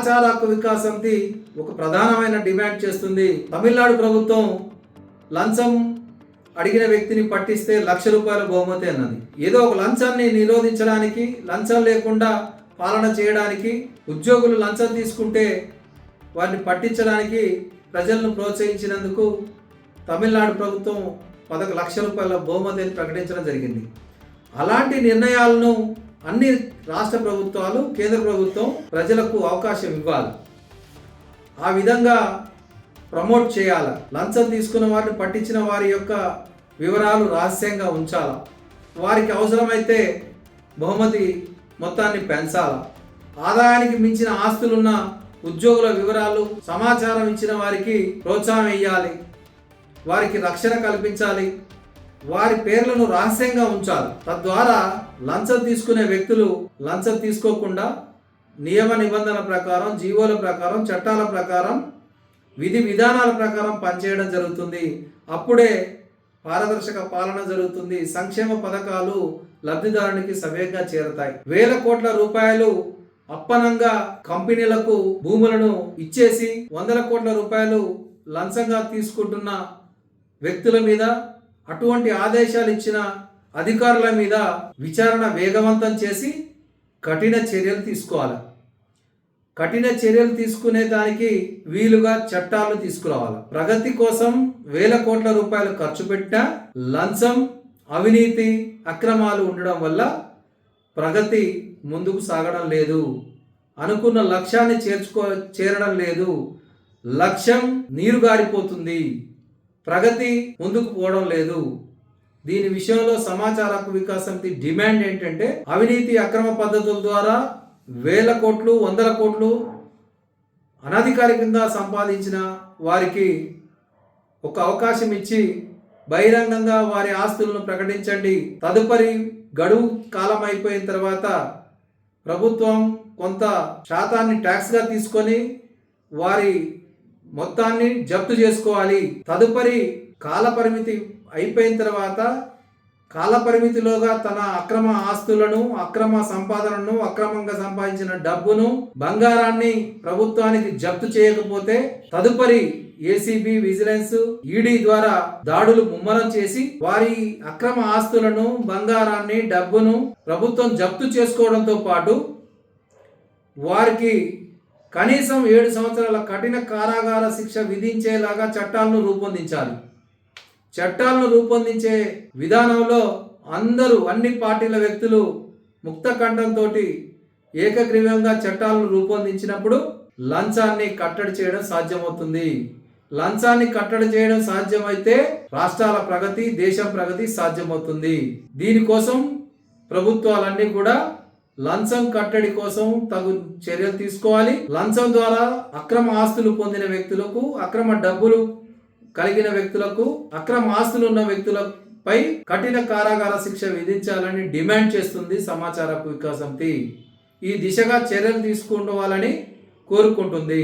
సమాచార హక్కు వికాస్ సమితి ఒక ప్రధానమైన డిమాండ్ చేస్తుంది. తమిళనాడు ప్రభుత్వం లంచం అడిగిన వ్యక్తిని పట్టిస్తే ₹1,00,000 బహుమతి అన్నది. ఏదో ఒక లంచాన్ని నిరోధించడానికి, లంచం లేకుండా పాలన చేయడానికి, ఉద్యోగులు లంచం తీసుకుంటే వారిని పట్టించడానికి ప్రజలను ప్రోత్సహించినందుకు తమిళనాడు ప్రభుత్వం ₹1,00,000 బహుమతిని ప్రకటించడం జరిగింది. అలాంటి నిర్ణయాలను అన్ని రాష్ట్ర ప్రభుత్వాలు, కేంద్ర ప్రభుత్వం ప్రజలకు అవకాశం ఇవ్వాలి. ఆ విధంగా ప్రమోట్ చేయాలి. లంచం తీసుకున్న వారిని పట్టించిన వారి యొక్క వివరాలు రహస్యంగా ఉంచాలి. వారికి అవసరమైతే బహుమతి మొత్తాన్ని పెంచాలి. ఆదాయానికి మించిన ఆస్తులున్న ఉద్యోగుల వివరాలు, సమాచారం ఇచ్చిన వారికి ప్రోత్సాహం ఇవ్వాలి. వారికి రక్షణ కల్పించాలి. వారి పేర్లను రహస్యంగా ఉంచాలి. తద్వారా లంచం తీసుకునే వ్యక్తులు లంచం తీసుకోకుండా నియమ నిబంధనల ప్రకారం, జీవోల ప్రకారం, చట్టాల ప్రకారం, విధి విధానాల ప్రకారం పనిచేయడం జరుగుతుంది. అప్పుడే పారదర్శక పాలన జరుగుతుంది. సంక్షేమ పథకాలు లబ్ధిదారునికి సవ్యంగా చేరతాయి. వేల కోట్ల రూపాయలు అప్పనంగా కంపెనీలకు భూములను ఇచ్చేసి వందల కోట్ల రూపాయలు లంచంగా తీసుకుంటున్న వ్యక్తుల మీద, అటువంటి ఆదేశాలు ఇచ్చిన అధికారుల మీద విచారణ వేగవంతం చేసి కఠిన చర్యలు తీసుకోవాలి. కఠిన చర్యలు తీసుకునే దానికి వీలుగా చట్టాలు తీసుకురావాలి. ప్రగతి కోసం వేల కోట్ల రూపాయలు ఖర్చు పెట్టినా లంచం, అవినీతి, అక్రమాలు ఉండడం వల్ల ప్రగతి ముందుకు సాగడం లేదు. అనుకున్న లక్ష్యాన్ని చేరడం లేదు. లక్ష్యం నీరుగారిపోతుంది. ప్రగతి ముందుకు పోవడం లేదు. దీని విషయంలో సమాచార హక్కు వికాస్ సమితి డిమాండ్ ఏంటంటే, అవినీతి, అక్రమ పద్ధతుల ద్వారా వేల కోట్లు, వందల కోట్లు అనధికారికంగా సంపాదించిన వారికి ఒక అవకాశం ఇచ్చి బహిరంగంగా వారి ఆస్తులను ప్రకటించండి. తదుపరి గడువు కాలం అయిపోయిన తర్వాత ప్రభుత్వం కొంత శాతాన్ని ట్యాక్స్గా తీసుకొని వారి మొత్తాన్ని జప్తు చేసుకోవాలి. తదుపరి కాల పరిమితి అయిపోయిన తర్వాత కాలపరిమితిలోగా తన అక్రమ ఆస్తులను, అక్రమ సంపాదనను, అక్రమంగా సంపాదించిన డబ్బును, బంగారాన్ని ప్రభుత్వానికి జప్తు చేయకపోతే తదుపరి ఏసీబీ, విజిలెన్స్, ఈడీ ద్వారా దాడులు ముమ్మరం చేసి వారి అక్రమ ఆస్తులను, బంగారాన్ని, డబ్బును ప్రభుత్వం జప్తు చేసుకోవడంతో పాటు వారికి కనీసం 7 సంవత్సరాల కఠిన కారాగార శిక్ష విధించేలాగా చట్టాలను రూపొందించాలి. చట్టాలను రూపొందించే విధానంలో అన్ని పార్టీల వ్యక్తులు ముక్త కంఠంతో ఏకగ్రీవంగా చట్టాలను రూపొందించినప్పుడు లంచాన్ని కట్టడి చేయడం సాధ్యమవుతుంది. లంచాన్ని కట్టడి చేయడం సాధ్యమైతే రాష్ట్రాల ప్రగతి, దేశం ప్రగతి సాధ్యమవుతుంది. దీనికోసం ప్రభుత్వాలన్నీ కూడా లంచం కట్టడి కోసం తగు చర్యలు తీసుకోవాలి. లంచం ద్వారా అక్రమ ఆస్తులు పొందిన వ్యక్తులకు, అక్రమ డబ్బులు కలిగిన వ్యక్తులకు, అక్రమ ఆస్తులు ఉన్న వ్యక్తులపై కఠిన కారాగార శిక్ష విధించాలని డిమాండ్ చేస్తుంది సమాచార హక్కు వికాస్ సమితి. ఈ దిశగా చర్యలు తీసుకోవాలని కోరుకుంటుంది.